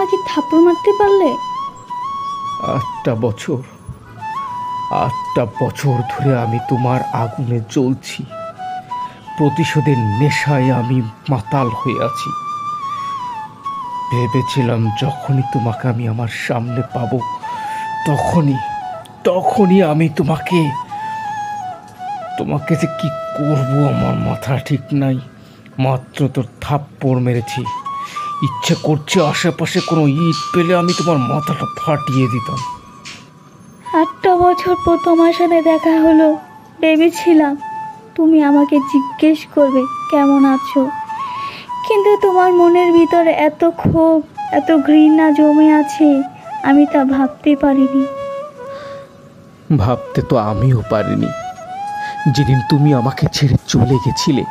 আমাকে থাপ্পড় মারতে পারলে? 8টা বছর 8টা বছর ধরে আমি তোমার আগুনে জ্বলছি। প্রতিশোধের নেশায় আমি মাতাল হয়ে আছি। ভেবেছিলাম যখনই তোমাকে আমি আমার সামনে পাবো তখনই আমি তোমাকে যে কি করবো আমার মাথা ঠিক নাই। মাত্র তোর থাপ্পড় মেরেছি, ইচ্ছে করছে আশেপাশে কোনো ইট পেলে আমি তোমার মাথাটা ফাটিয়ে দিতাম। 8টা বছর পর তোমার সাথে দেখা হলো। ভেবেছিলাম তুমি আমাকে জিজ্ঞেস করবে কেমন আছো, কিন্তু তোমার মনের ভিতরে এত ক্ষোভ, এত ঘৃণা জমে আছে, আমি তা ভাবতে পারিনি। ভাবতে তো আমিও পারিনি। যেদিন তুমি আমাকে ছেড়ে চলে গেছিলে,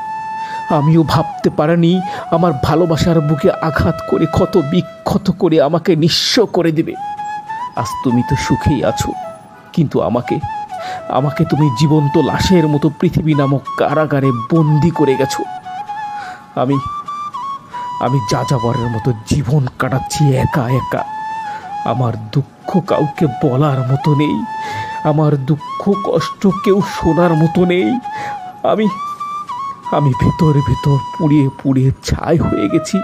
আমিও ভাবতে পারিনি আমার ভালোবাসার বুকে আঘাত করে ক্ষত বিক্ষত করে আমাকে নিঃস্ব করে দেবে। আজ তুমি তো সুখেই আছো, কিন্তু আমাকে তুমি জীবন্ত লাশের মতো পৃথিবী নামক কারাগারে বন্দি করে গেছো। আমি যাযাবরের মতো জীবন কাটাচ্ছি একা একা। আমার দুঃখ কাউকে বলার মতো নেই, আমার দুঃখ কষ্ট কেউ শোনার মতো নেই। আমি ভেতর পুড়িয়ে পুড়িয়ে ছাই হয়ে গেছি।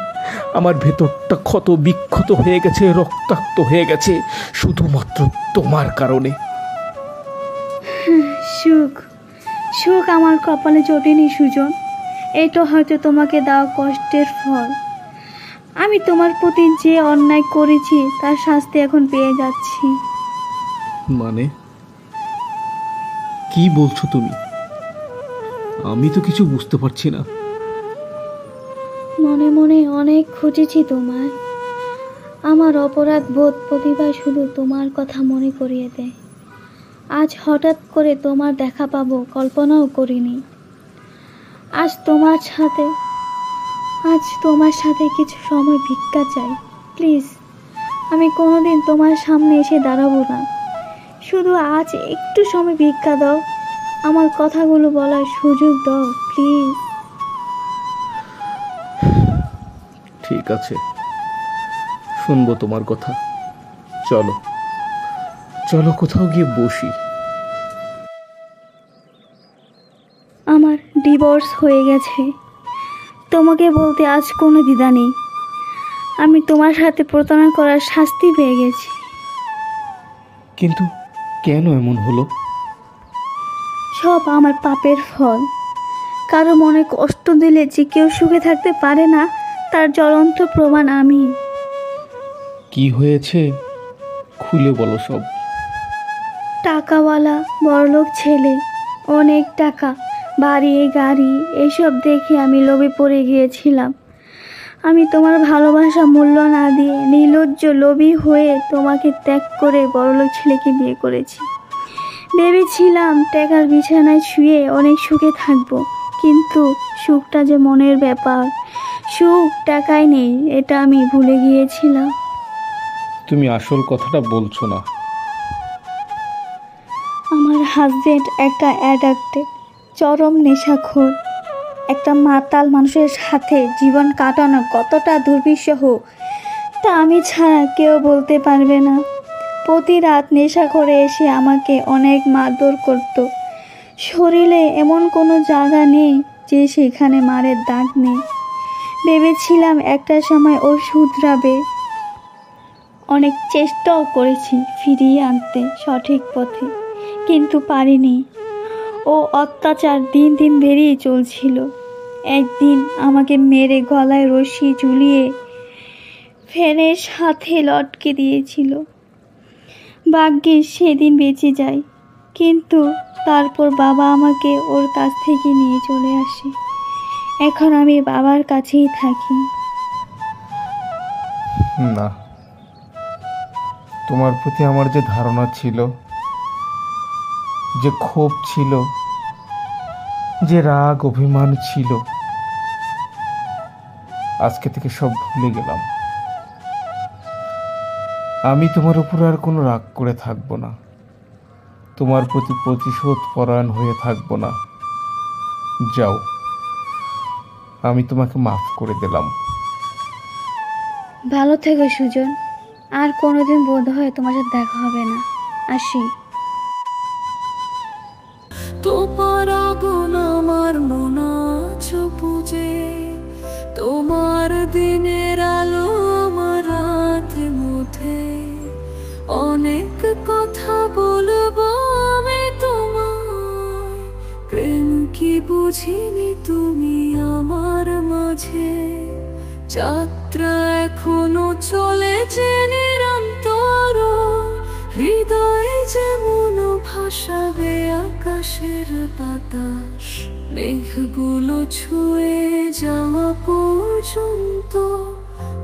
আমার ভেতরটা ক্ষত বিক্ষত হয়ে গেছে, রক্তাক্ত হয়ে গেছে, শুধুমাত্র তোমার কারণে। সুখ আমার কপালে জোটেনি সুজন। এটা হয়তো তোমাকে দেওয়া কষ্টের ফল। আমি তোমার প্রতি যে অন্যায় করেছি তার শাস্তি এখন পেয়ে যাচ্ছি। মানে কি বলছো তুমি? আমি তো কিছু বুঝতে পারছি না। মনে মনে অনেক খুঁজেছি তোমায়। আমার অপরাধ বোধ প্রতিবার শুধু তোমার কথা মনে করিয়ে দেয়। আজ হঠাৎ করে তোমার দেখা পাবো কল্পনাও করিনি। আজ তোমার সাথে কিছু সময় ভিক্ষা চাই, প্লিজ। আমি কোনোদিন তোমার সামনে এসে দাঁড়াবো না, শুধু আজ একটু সময় ভিক্ষা দাও, আমার কথাগুলো বলার সুযোগ দাও, প্লিজ। ঠিক আছে, শুনবো তোমার কথা। চলো কোথাও গিয়ে বসি। আমার ডিভোর্স হয়ে গেছে। তোমাকে বলতে আজ কোনো দ্বিধা নেই। আমি তোমার সাথে প্রতারণা করার শাস্তি পেয়ে গেছি। কিন্তু কেন এমন হলো? সব আমার পাপের ফল। কারো মনে কষ্ট দিলে যে কেউ সুখে থাকতে পারে না, তার জ্বলন্ত প্রমাণ আমি। কি হয়েছে খুলে বলো সব। টাকাওয়ালা বড়লোক ছেলে, অনেক টাকা, বাড়ি গাড়ি, এসব দেখে আমি লোভে পড়ে গিয়েছিলাম। আমি তোমার ভালোবাসা মূল্য না দিয়ে নির্লজ্জ লোভী হয়ে তোমাকে ত্যাগ করে বড়লোক ছেলেকে বিয়ে করেছি। ভেবেছিলাম টাকার বিছানায় শুয়ে অনেক সুখে থাকবো, কিন্তু সুখটা যে মনের ব্যাপার। সুখ টাকায় নেই, এটা আমি ভুলে গিয়েছিলাম। তুমি আসল কথাটা বলছো না। আমার হাজবেন্ড একটা অ্যাডাক্টেড, চরম নেশাখোর। একটা মাতাল মানুষের সাথে জীবন কাটানো কতটা দুর্বিষহ তা আমি ছাড়া কেউ বলতে পারবে না। প্রতি রাত নেশা করে এসে আমাকে অনেক মারধর করত। শরীরে এমন কোনো জায়গা নেই যে সেখানে মারের দাগ নেই। ভেবেছিলাম একটা সময় ও শুধরাবে। অনেক চেষ্টাও করেছি ফিরিয়ে আনতে সঠিক পথে, কিন্তু পারিনি। ও অত্যাচার দিন দিন বেড়েই চলছিল। একদিন আমাকে মেরে গলায় রশি ঝুলিয়ে ফ্যানের সাথে লটকে দিয়েছিল। ভাগ্যিস সেদিন বেঁচে যায়, কিন্তু তারপর বাবা আমাকে ওর কাছ থেকে নিয়ে চলে আসে। এখন আমি বাবার কাছেই থাকি। না, তোমার প্রতি আমার যে ধারণা ছিল, যে ক্ষোভ ছিল, যে রাগ অভিমান ছিল, আজকে থেকে সব ভুলে গেলাম। আমি তোমার উপর আর কোনো রাগ করে থাকবো না, তোমার প্রতি প্রতিশোধ পরায়ণ হয়ে থাকবো না। যাও, আমি তোমাকে মাফ করে দিলাম। ভালো থেকো সুজন। আর কোনোদিন বোধ হয় তোমার সাথে দেখা হবে না। আসি। তোমার আগুন আমার মন আছো পুজে, তোমার দিনের আলো আমার রাতের মধ্যে। অনেক কথা বলবো আমি তোমায়, প্রেম কি বুঝিনি তুমি আমার মাঝে। যাত্রা এখনো চলেছে নিরন্তর, হৃদয়ে যেমন ভাসাবে আকাশের বাতাস। মেঘগুলো ছুঁয়ে যাওয়া পর্যন্ত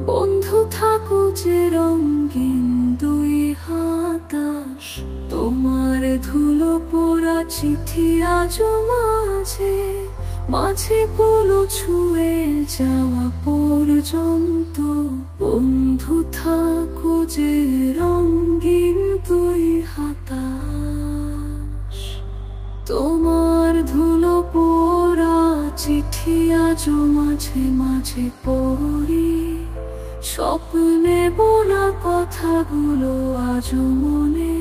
বন্ধু থাকো যে রঙিন দুই হাতাস। তোমার ধুলো পোড়া চিঠি আজ মাঝে মাঝে গুলো ছুঁয়ে যাওয়া পর্যন্ত বন্ধু থাকো যে রঙিন দুই হাতাস। তোমার ধুলো পোড়া চিঠি আজ মাঝে মাঝে পড়ি, স্বপ্নে বলা কথাগুলো আজ মনে